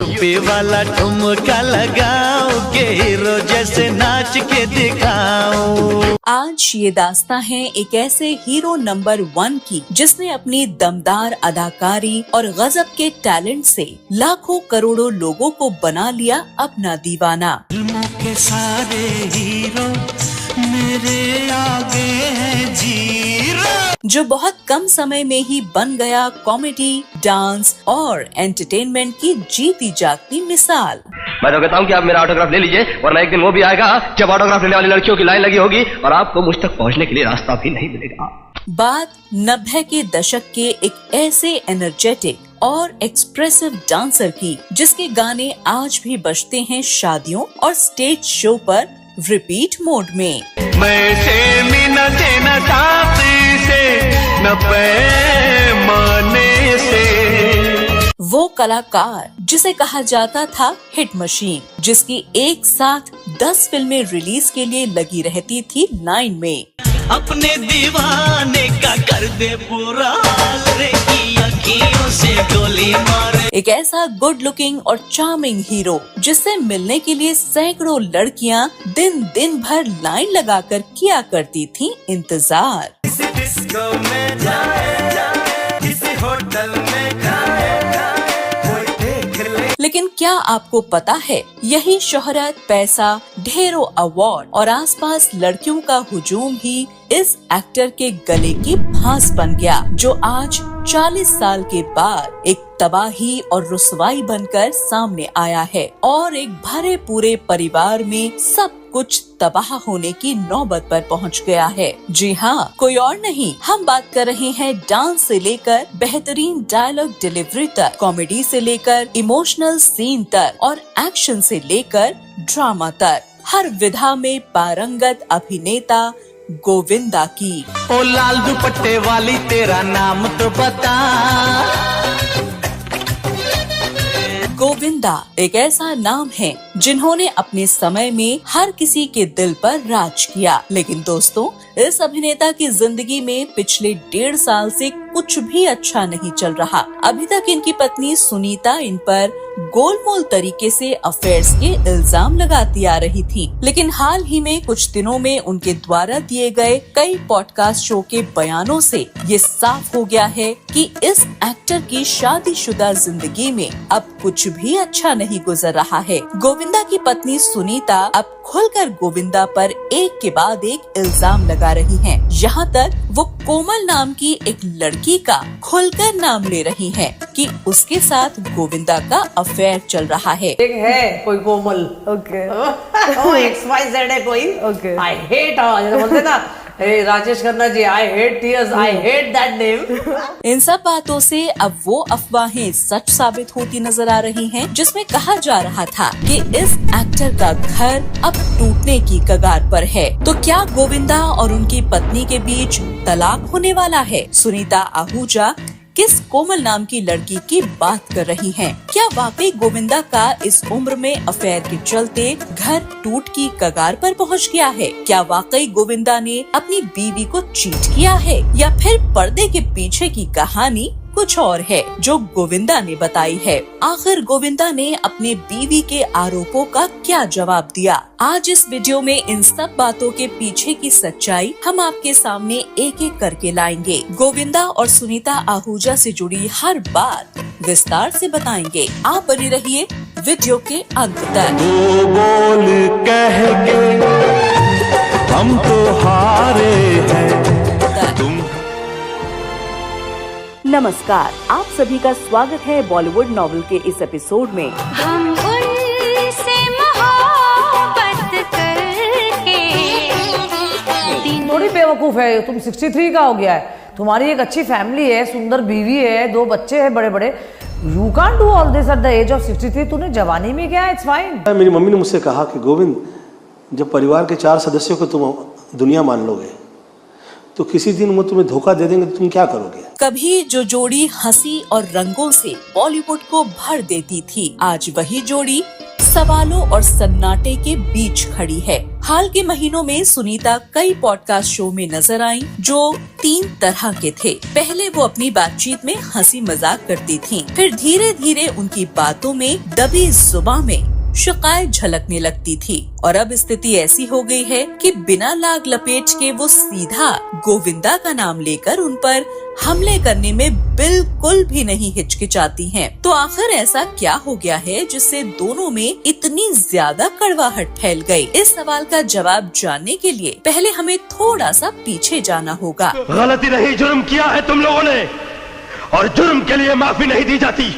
UP वाला ठुमका लगाओ के हीरो जैसे नाच के दिखाओ। आज ये दास्तां है एक ऐसे हीरो नंबर 1 की जिसने अपनी दमदार अदाकारी और गजब के टैलेंट से लाखों करोड़ों लोगों को बना लिया अपना दीवाना। फिल्मों के सारे हीरो मेरे आगे हैं जीरो, जो बहुत कम समय में ही बन गया कॉमेडी, डांस और एंटरटेनमेंट की जीती जागती मिसाल। मैं तो कहता हूँ कि आप मेरा ऑटोग्राफ ले लीजिए, वरना एक दिन वो भी आएगा जब ऑटोग्राफ लेने वाली लड़कियों की लाइन लगी होगी और आपको मुझ तक पहुँचने के लिए रास्ता भी नहीं मिलेगा। बात 90 के दशक के एक ऐसे एनर्जेटिक और एक्सप्रेसिव डांसर की जिसके गाने आज भी बजते हैं शादियों और स्टेज शो पर रिपीट मोड में। मैं से मिनटे न ताती से न पैमाने से। वो कलाकार जिसे कहा जाता था हिट मशीन, जिसकी एक साथ 10 फिल्में रिलीज के लिए लगी रहती थी लाइन में। अपने दीवाने का कर दे बुरा हाल रे की अखियों से गोली मारे। एक ऐसा गुड लुकिंग और चार्मिंग हीरो जिससे मिलने के लिए सैकड़ों लड़कियां दिन भर लाइन लगाकर किया करती थी इंतजार। किसी डिस्को में जाए, किसी होटल में खाए, कोई देख ले। लेकिन क्या आपको पता है, यही शोहरत, पैसा, ढेरों अवार्ड और आसपास लड़कियों का हुजूम ही इस एक्टर के गले की फांस बन गया, जो आज 40 साल के बाद एक तबाही और रुसवाई बनकर सामने आया है और एक भरे पूरे परिवार में सब कुछ तबाह होने की नौबत पर पहुंच गया है। जी हाँ, कोई और नहीं, हम बात कर रहे हैं डांस से लेकर बेहतरीन डायलॉग डिलीवरी तक, कॉमेडी से लेकर इमोशनल सीन तक और एक्शन से लेकर ड्रामा तक, हर विधा में पारंगत अभिनेता गोविंदा की। ओ लाल दुपट्टे वाली तेरा नाम तो बता। गोविंदा एक ऐसा नाम है जिन्होंने अपने समय में हर किसी के दिल पर राज किया। लेकिन दोस्तों, इस अभिनेता की जिंदगी में पिछले 1.5 साल से कुछ भी अच्छा नहीं चल रहा। अभी तक इनकी पत्नी सुनीता इन पर गोलमोल तरीके से अफेयर्स के इल्जाम लगाती आ रही थी। लेकिन हाल ही में कुछ दिनों में उनके द्वारा दिए गए कई पॉडकास्ट शो के बयानों से ये साफ हो गया है कि इस एक्टर की शादीशुदा जिंदगी में अब कुछ भी अच्छा नहीं गुजर रहा है। गोविंदा की पत्नी सुनीता अब खुलकर गोविंदा पर एक के बाद एक इल्जाम लगा रही हैं। यहाँ तक वो कोमल नाम की एक लड़की का खुलकर नाम ले रही हैं कि उसके साथ गोविंदा का अफेयर चल रहा है। एक है कोई कोमल, ओके वो XYZ है कोई। ओके। आई हेट, जैसे बोलते ना Rajesh Khanna ji, I hate tears, I hate that name. इन सब बातों से अब वो अफवाहें सच साबित होती नजर आ रही हैं, जिसमें कहा जा रहा था कि इस एक्टर का घर अब टूटने की कगार पर है। तो क्या गोविंदा और उनकी पत्नी के बीच तलाक होने वाला है? सुनीता आहूजा किस कोमल नाम की लड़की की बात कर रही हैं? क्या वाकई गोविंदा का इस उम्र में अफेयर के चलते घर टूट की कगार पर पहुंच गया है? क्या वाकई गोविंदा ने अपनी बीवी को चीट किया है, या फिर पर्दे के पीछे की कहानी कुछ और है जो गोविंदा ने बताई है? आखिर गोविंदा ने अपने बीवी के आरोपों का क्या जवाब दिया? आज इस वीडियो में इन सब बातों के पीछे की सच्चाई हम आपके सामने एक एक करके लाएंगे। गोविंदा और सुनीता आहूजा से जुड़ी हर बात विस्तार से बताएंगे। आप बने रहिए वीडियो के अंत तक। वो बोल कह के हम तो हारे हैं। नमस्कार, आप सभी का स्वागत है बॉलीवुड नॉवेल के इस एपिसोड में। हम उनसे मोहब्बत करके। थोड़ी बेवकूफ है तुम, 63 का हो गया है, तुम्हारी एक अच्छी फैमिली है, सुंदर बीवी है, 2 बच्चे हैं बड़े बड़े। You can't do all this at the age of 63। तूने जवानी में क्या है? It's fine. मेरी मम्मी ने मुझसे कहा कि गोविंद, जब परिवार के 4 सदस्यों को तुम दुनिया मान लोगे तो किसी दिन वो तुम्हें धोखा दे देंगे तो तुम क्या करोगे? कभी जो जोड़ी हंसी और रंगों से बॉलीवुड को भर देती थी, आज वही जोड़ी सवालों और सन्नाटे के बीच खड़ी है। हाल के महीनों में सुनीता कई पॉडकास्ट शो में नजर आई जो 3 तरह के थे। पहले वो अपनी बातचीत में हंसी मजाक करती थीं, फिर धीरे धीरे उनकी बातों में दबी जुबान में शिकायत झलकने लगती थी और अब स्थिति ऐसी हो गई है कि बिना लाग लपेट के वो सीधा गोविंदा का नाम लेकर उन पर हमले करने में बिल्कुल भी नहीं हिचकिचाती हैं। तो आखिर ऐसा क्या हो गया है जिससे दोनों में इतनी ज्यादा कड़वाहट फैल गई? इस सवाल का जवाब जानने के लिए पहले हमें थोड़ा सा पीछे जाना होगा। गलती नहीं, जुर्म किया है तुम लोगों ने, और जुर्म के लिए माफी नहीं दी जाती,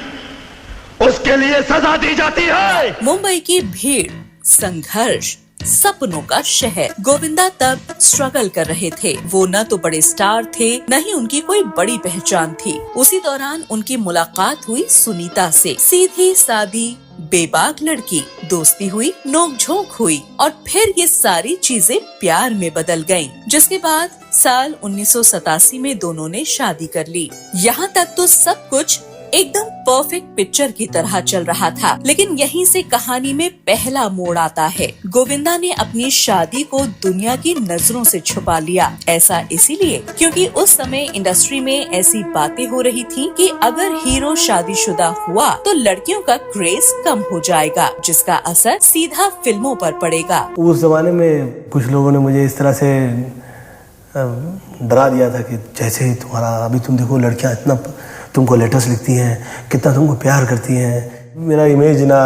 उसके लिए सजा दी जाती है। मुंबई की भीड़, संघर्ष, सपनों का शहर। गोविंदा तब स्ट्रगल कर रहे थे। वो न तो बड़े स्टार थे, न ही उनकी कोई बड़ी पहचान थी। उसी दौरान उनकी मुलाकात हुई सुनीता से। सीधी सादी बेबाक लड़की, दोस्ती हुई, नोकझोंक हुई और फिर ये सारी चीजें प्यार में बदल गईं। जिसके बाद साल 1987 में दोनों ने शादी कर ली। यहाँ तक तो सब कुछ एकदम परफेक्ट पिक्चर की तरह चल रहा था, लेकिन यहीं से कहानी में पहला मोड़ आता है। गोविंदा ने अपनी शादी को दुनिया की नजरों से छुपा लिया। ऐसा इसीलिए क्योंकि उस समय इंडस्ट्री में ऐसी बातें हो रही थीं कि अगर हीरो शादीशुदा हुआ तो लड़कियों का क्रेज कम हो जाएगा, जिसका असर सीधा फिल्मों पर पड़ेगा। उस जमाने में कुछ लोगों ने मुझे इस तरह से डरा दिया था कि जैसे ही तुम्हारा, अभी तुम देखो लड़कियां इतना तुमको लेटर्स लिखती हैं, कितना तुमको प्यार करती हैं, मेरा इमेज ना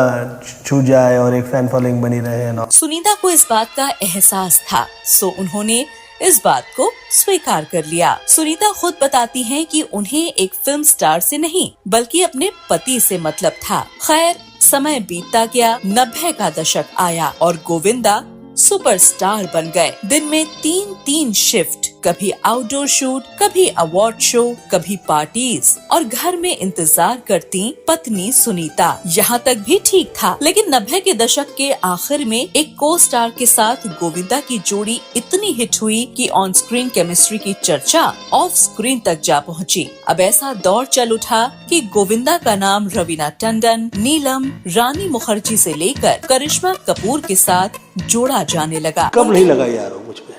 छूट जाए और एक फैन फॉलोइंग बनी रहे ना। सुनीता को इस बात का एहसास था, सो उन्होंने इस बात को स्वीकार कर लिया। सुनीता खुद बताती हैं कि उन्हें एक फिल्म स्टार से नहीं बल्कि अपने पति से मतलब था। खैर, समय बीतता गया, 90 का दशक आया और गोविंदा सुपरस्टार बन गए। दिन में 3 शिफ्ट, कभी आउटडोर शूट, कभी अवार्ड शो, कभी पार्टीज, और घर में इंतजार करती पत्नी सुनीता। यहाँ तक भी ठीक था, लेकिन 90 के दशक के आखिर में एक को स्टार के साथ गोविंदा की जोड़ी इतनी हिट हुई कि ऑन स्क्रीन केमिस्ट्री की चर्चा ऑफ स्क्रीन तक जा पहुँची। अब ऐसा दौर चल उठा कि गोविंदा का नाम रवीना टंडन, नीलम, रानी मुखर्जी से लेकर करिश्मा कपूर के साथ जोड़ा जाने लगा। कब नहीं लगा यार मुझ पे?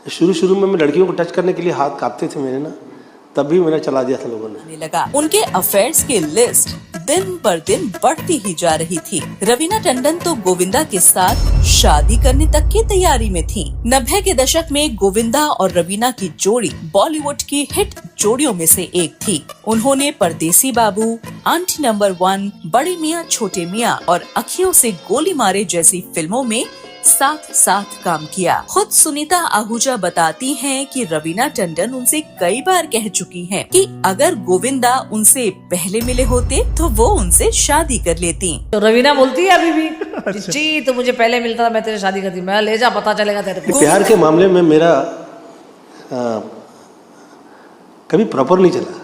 शुरू में मैं लड़कियों को टच करने के लिए हाथ कांपते थे मेरे ना, तब भी मैंने चला दिया था लोगों ने। लगा उनके अफेयर्स की लिस्ट दिन पर दिन बढ़ती ही जा रही थी। रवीना टंडन तो गोविंदा के साथ शादी करने तक की तैयारी में थी। 90 के दशक में गोविंदा और रवीना की जोड़ी बॉलीवुड की हिट जोड़ियों में से एक थी। उन्होंने परदेसी बाबू, आंटी नंबर 1, बड़े मियाँ छोटे मियाँ और अखियों से गोली मारे जैसी फिल्मों में साथ काम किया। खुद सुनीता आहूजा बताती हैं कि रवीना टंडन उनसे कई बार कह चुकी हैं कि अगर गोविंदा उनसे पहले मिले होते तो वो उनसे शादी कर लेती। तो रवीना बोलती है अभी भी, चिच्ची तो मुझे पहले मिलता था मैं तेरे शादी करती। मैं ले जा, पता चलेगा तेरे को। प्यार के मामले में मेरा कभी प्रॉपर नहीं चला।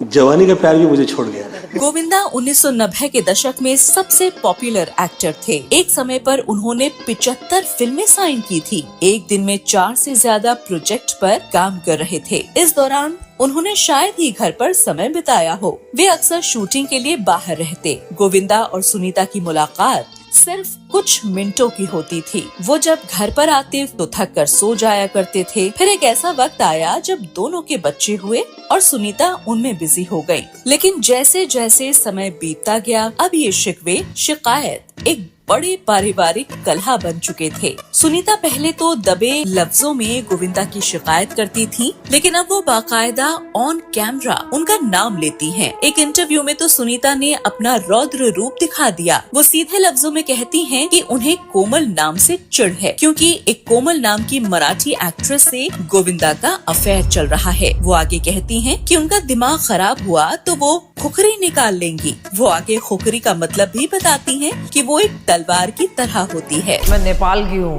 जवानी का प्यार भी मुझे छोड़ गया। गोविंदा 1990 के दशक में सबसे पॉपुलर एक्टर थे। एक समय पर उन्होंने 75 फिल्में साइन की थी। एक दिन में 4 से ज्यादा प्रोजेक्ट पर काम कर रहे थे। इस दौरान उन्होंने शायद ही घर पर समय बिताया हो। वे अक्सर शूटिंग के लिए बाहर रहते। गोविंदा और सुनीता की मुलाकात सिर्फ कुछ मिनटों की होती थी। वो जब घर पर आते तो थक कर सो जाया करते थे। फिर एक ऐसा वक्त आया जब दोनों के बच्चे हुए और सुनीता उनमें बिजी हो गई। लेकिन जैसे जैसे समय बीतता गया, अब ये शिकवे शिकायत एक बड़े पारिवारिक कलह बन चुके थे। सुनीता पहले तो दबे लफ्जों में गोविंदा की शिकायत करती थी, लेकिन अब वो बाकायदा ऑन कैमरा उनका नाम लेती हैं। एक इंटरव्यू में तो सुनीता ने अपना रौद्र रूप दिखा दिया। वो सीधे लफ्जों में कहती हैं कि उन्हें कोमल नाम से चिढ़ है, क्योंकि एक कोमल नाम की मराठी एक्ट्रेस से गोविंदा का अफेयर चल रहा है। वो आगे कहती हैं कि उनका दिमाग खराब हुआ तो वो खुखरी निकाल लेंगी। वो आगे खुखरी का मतलब भी बताती हैं कि वो एक तलवार की तरह होती है। मैं नेपाल की हूँ,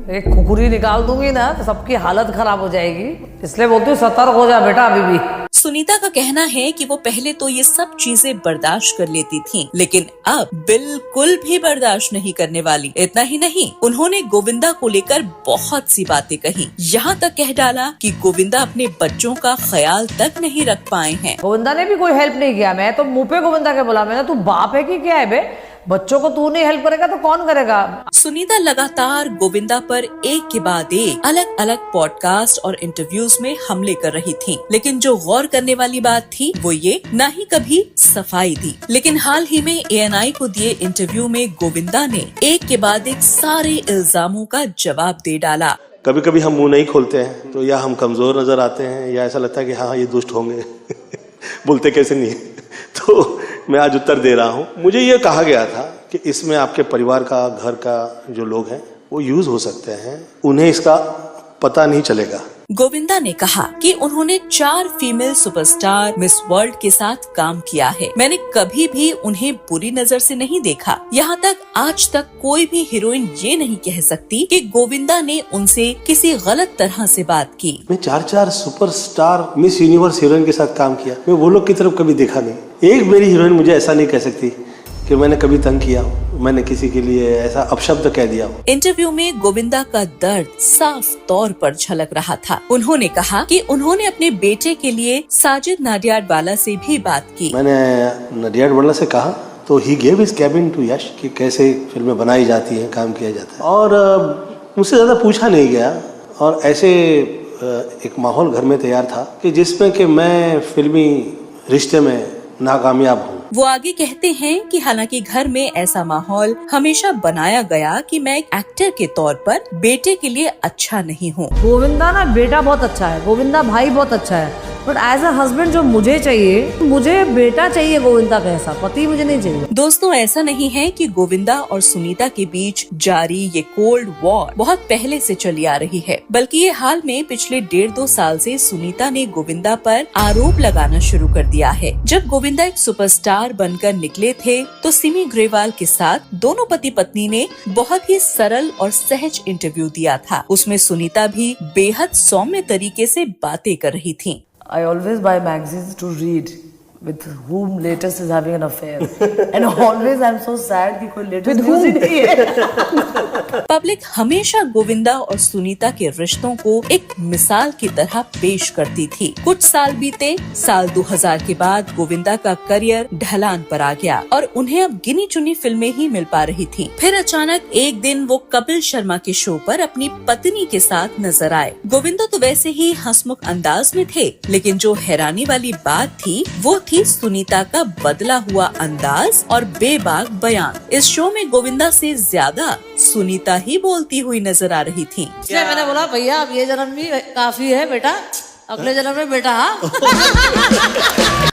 एक खुकुरी निकाल दूंगी ना तो सबकी हालत खराब हो जाएगी, इसलिए बोलती हूँ सतर्क हो जा बेटा अभी भी। सुनीता का कहना है कि वो पहले तो ये सब चीजें बर्दाश्त कर लेती थीं, लेकिन अब बिल्कुल भी बर्दाश्त नहीं करने वाली। इतना ही नहीं, उन्होंने गोविंदा को लेकर बहुत सी बातें कही। यहाँ तक कह डाला कि गोविंदा अपने बच्चों का ख्याल तक नहीं रख पाए हैं। गोविंदा ने भी कोई हेल्प नहीं किया। मैं तो मुंह पे गोविंदा के बोला, मैंने तू बाप है कि क्या है बे, बच्चों को तू नहीं हेल्प करेगा तो कौन करेगा। सुनीता लगातार गोविंदा पर एक के बाद एक अलग अलग पॉडकास्ट और इंटरव्यूज में हमले कर रही थीं, लेकिन जो गौर करने वाली बात थी वो ये, न ही कभी सफाई दी। लेकिन हाल ही में ANI को दिए इंटरव्यू में गोविंदा ने एक के बाद एक सारे इल्जामों का जवाब दे डाला। कभी कभी हम मुंह नहीं खोलते हैं तो या हम कमजोर नजर आते हैं या ऐसा लगता है कि हाँ ये दुष्ट होंगे बोलते कैसे नहीं है। तो मैं आज उत्तर दे रहा हूँ। मुझे ये कहा गया था कि इसमें आपके परिवार का, घर का जो लोग हैं वो यूज हो सकते हैं, उन्हें इसका पता नहीं चलेगा। गोविंदा ने कहा कि उन्होंने 4 फीमेल सुपरस्टार मिस वर्ल्ड के साथ काम किया है। मैंने कभी भी उन्हें बुरी नजर से नहीं देखा। यहाँ तक आज तक कोई भी हीरोइन ये नहीं कह सकती कि गोविंदा ने उनसे किसी गलत तरह से बात की। मैं 4 सुपरस्टार मिस यूनिवर्स हीरोइन के साथ काम किया, मैं वो लोग की तरफ कभी देखा नहीं। एक मेरी हीरोइन मुझे ऐसा नहीं कह सकती कि मैंने कभी तंग किया, मैंने किसी के लिए ऐसा अपशब्द कह दिया। इंटरव्यू में गोविंदा का दर्द साफ तौर पर झलक रहा था। उन्होंने कहा कि उन्होंने अपने बेटे के लिए साजिद नाडियाडवाला से भी बात की। मैंने नाडियाडवाला से कहा तो he gave his cabin to Yash कि कैसे फिल्में बनाई जाती हैं, काम किया जाता है, और मुझसे ज्यादा पूछा नहीं गया। और ऐसे एक माहौल घर में तैयार था कि जिसमें कि मैं फिल्मी रिश्ते में नाकामयाब हूँ। वो आगे कहते हैं कि हालांकि घर में ऐसा माहौल हमेशा बनाया गया कि मैं एक एक्टर के तौर पर बेटे के लिए अच्छा नहीं हूँ। गोविंदा ना बेटा बहुत अच्छा है, गोविंदा भाई बहुत अच्छा है, बट एज अ हस्बैंड जो मुझे चाहिए, मुझे बेटा चाहिए गोविंदा का, ऐसा पति मुझे नहीं चाहिए। दोस्तों, ऐसा नहीं है कि गोविंदा और सुनीता के बीच जारी ये कोल्ड वॉर बहुत पहले से चली आ रही है, बल्कि ये हाल में पिछले 1.5-2 साल से सुनीता ने गोविंदा पर आरोप लगाना शुरू कर दिया है। जब गोविंदा एक सुपरस्टार बनकर निकले थे तो सिमी ग्रेवाल के साथ दोनों पति पत्नी ने बहुत ही सरल और सहज इंटरव्यू दिया था। उसमें सुनीता भी बेहद सौम्य तरीके से बातें कर रही थी। I always buy magazines to read with whom latest is having an affair, and always I'm so sad कि कोई latest news ही नहीं है। पब्लिक हमेशा गोविंदा और सुनीता के रिश्तों को एक मिसाल की तरह पेश करती थी। कुछ साल बीते, साल 2000 के बाद गोविंदा का करियर ढलान पर आ गया और उन्हें अब गिनी चुनी फिल्में ही मिल पा रही थी। फिर अचानक एक दिन वो कपिल शर्मा के शो पर अपनी पत्नी के साथ नजर आए। गोविंदा तो वैसे ही हंसमुख अंदाज में थे, लेकिन जो हैरानी वाली बात थी वो थी सुनीता का बदला हुआ अंदाज और बेबाक बयान। इस शो में गोविंदा से ज्यादा सुनीता ही बोलती हुई नजर आ रही थी। इसलिए मैंने बोला भैया अब ये जन्म भी काफी है बेटा, अगले जन्म में बेटा।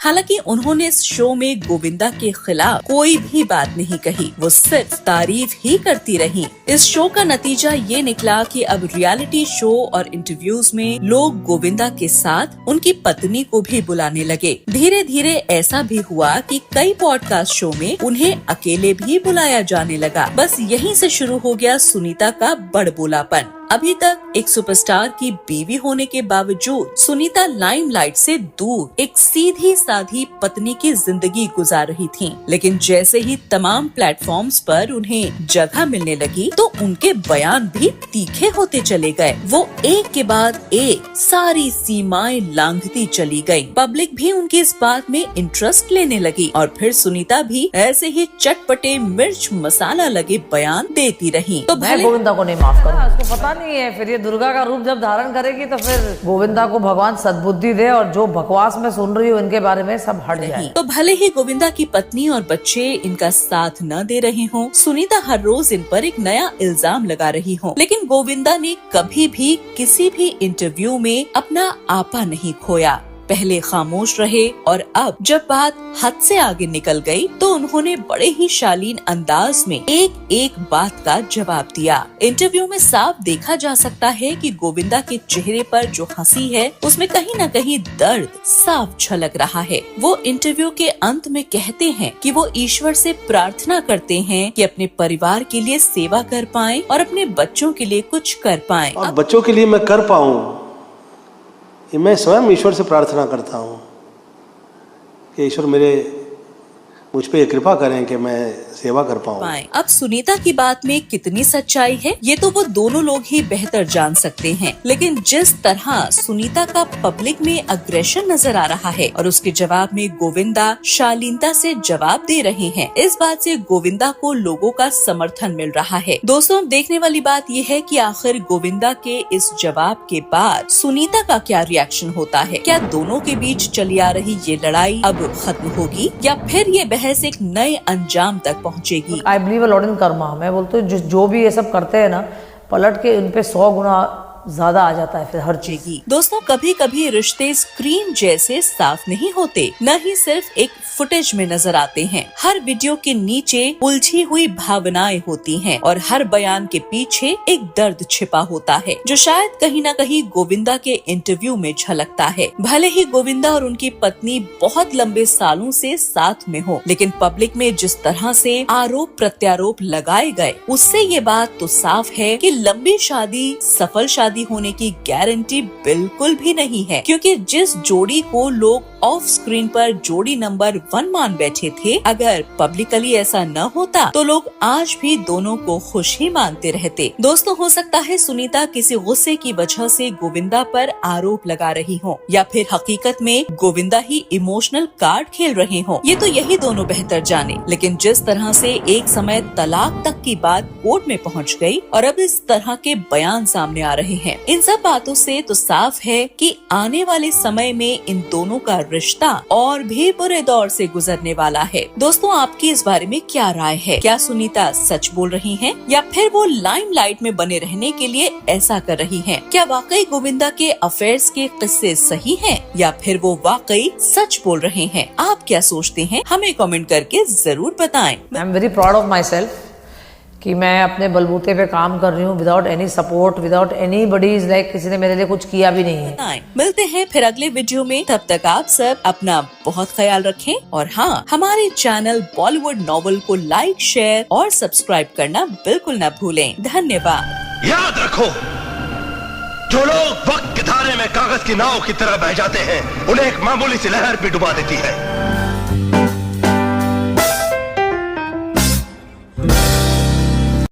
हालांकि उन्होंने इस शो में गोविंदा के खिलाफ कोई भी बात नहीं कही, वो सिर्फ तारीफ ही करती रही। इस शो का नतीजा ये निकला कि अब रियलिटी शो और इंटरव्यूज में लोग गोविंदा के साथ उनकी पत्नी को भी बुलाने लगे। धीरे धीरे ऐसा भी हुआ कि कई पॉडकास्ट शो में उन्हें अकेले भी बुलाया जाने लगा। बस यहीं से शुरू हो गया सुनीता का बड़बोलापन। अभी तक एक सुपरस्टार की बीवी होने के बावजूद सुनीता लाइमलाइट से दूर एक सीधी साधी पत्नी की जिंदगी गुजार रही थीं। लेकिन जैसे ही तमाम प्लेटफॉर्म्स पर उन्हें जगह मिलने लगी तो उनके बयान भी तीखे होते चले गए। वो एक के बाद एक सारी सीमाएं लांघती चली गयी। पब्लिक भी उनकी इस बात में इंटरेस्ट लेने लगी और फिर सुनीता भी ऐसे ही चटपटे मिर्च मसाला लगे बयान देती रही। तो मैं गोविंदा को नहीं माफ करूंगा, उसको पता नहीं है। फिर ये दुर्गा का रूप जब धारण करेगी तो फिर गोविंदा को भगवान सद्बुद्धि दे और जो बकवास में सुन रही हूँ इनके बारे में सब हट जाए। तो भले ही गोविंदा की पत्नी और बच्चे इनका साथ न दे रहे हों, सुनीता हर रोज इन पर एक नया इल्जाम लगा रही हो, लेकिन गोविंदा ने कभी भी किसी भी इंटरव्यू में अपना आपा नहीं खोया। पहले खामोश रहे और अब जब बात हद से आगे निकल गई तो उन्होंने बड़े ही शालीन अंदाज में एक एक बात का जवाब दिया। इंटरव्यू में साफ देखा जा सकता है कि गोविंदा के चेहरे पर जो हंसी है उसमें कहीं न कहीं दर्द साफ झलक रहा है। वो इंटरव्यू के अंत में कहते हैं कि वो ईश्वर से प्रार्थना करते हैं कि अपने परिवार के लिए सेवा कर पाएं और अपने बच्चों के लिए कुछ कर पाएं। और बच्चों के लिए मैं कर पाऊं, ये मैं स्वयं ईश्वर से प्रार्थना करता हूं कि ईश्वर मुझ पे कृपा करें कि मैं सेवा कर पाऊं। अब सुनीता की बात में कितनी सच्चाई है ये तो वो दोनों लोग ही बेहतर जान सकते हैं, लेकिन जिस तरह सुनीता का पब्लिक में अग्रेशन नजर आ रहा है और उसके जवाब में गोविंदा शालीनता से जवाब दे रहे हैं, इस बात से गोविंदा को लोगों का समर्थन मिल रहा है। दोस्तों, देखने वाली बात ये है कि आखिर गोविंदा के इस जवाब के बाद सुनीता का क्या रिएक्शन होता है। क्या दोनों के बीच चली आ रही ये लड़ाई अब खत्म होगी या फिर ये बहस एक नए अंजाम तक पहुंचेगी? I believe a lot in Karma. मैं बोलती हूँ जो भी ये सब करते हैं ना, पलट के उन पे 100 गुना ज्यादा आ जाता है फिर हर चीज। दोस्तों, कभी कभी रिश्ते स्क्रीन जैसे साफ नहीं होते, न ही सिर्फ एक फुटेज में नजर आते हैं। हर वीडियो के नीचे उलझी हुई भावनाएं होती हैं और हर बयान के पीछे एक दर्द छिपा होता है जो शायद कहीं न कहीं गोविंदा के इंटरव्यू में झलकता है। भले ही गोविंदा और उनकी पत्नी बहुत लंबे सालों से साथ में हो, लेकिन पब्लिक में जिस तरह से आरोप प्रत्यारोप लगाए गए उससे ये बात तो साफ है कि लंबी शादी सफल शादी होने की गारंटी बिल्कुल भी नहीं है, क्योंकि जिस जोड़ी को लोग ऑफ स्क्रीन पर जोड़ी नंबर 1 मान बैठे थे, अगर पब्लिकली ऐसा न होता तो लोग आज भी दोनों को खुश ही मानते रहते। दोस्तों, हो सकता है सुनीता किसी गुस्से की वजह से गोविंदा पर आरोप लगा रही हो या फिर हकीकत में गोविंदा ही इमोशनल कार्ड खेल रहे हो, ये तो यही दोनों बेहतर जाने। लेकिन जिस तरह से एक समय तलाक तक की बात कोर्ट में पहुंच गई और अब इस तरह के बयान सामने आ रहे हैं, इन सब बातों से तो साफ है कि आने वाले समय में इन दोनों का रिश्ता और भी बुरे दौर से गुजरने वाला है। दोस्तों, आपकी इस बारे में क्या राय है? क्या सुनीता सच बोल रही हैं या फिर वो लाइमलाइट में बने रहने के लिए ऐसा कर रही हैं? क्या वाकई गोविंदा के अफेयर्स के किस्से सही हैं या फिर वो वाकई सच बोल रहे हैं? आप क्या सोचते हैं? हमें कमेंट करके जरूर बताएं। I am very proud of my self कि मैं अपने बलबूते पे काम कर रही हूँ without any support, without anybody is like किसी ने मेरे लिए कुछ किया भी नहीं है। मिलते हैं फिर अगले वीडियो में, तब तक आप सब अपना बहुत ख्याल रखें और हाँ, हमारे चैनल बॉलीवुड नॉवल को लाइक, शेयर और सब्सक्राइब करना बिल्कुल न भूलें। धन्यवाद। याद रखो, जो लोग वक्त के धारे में कागज की नाव की तरह बह जाते हैं उन्हें एक मामूली सी लहर भी डुबा देती है।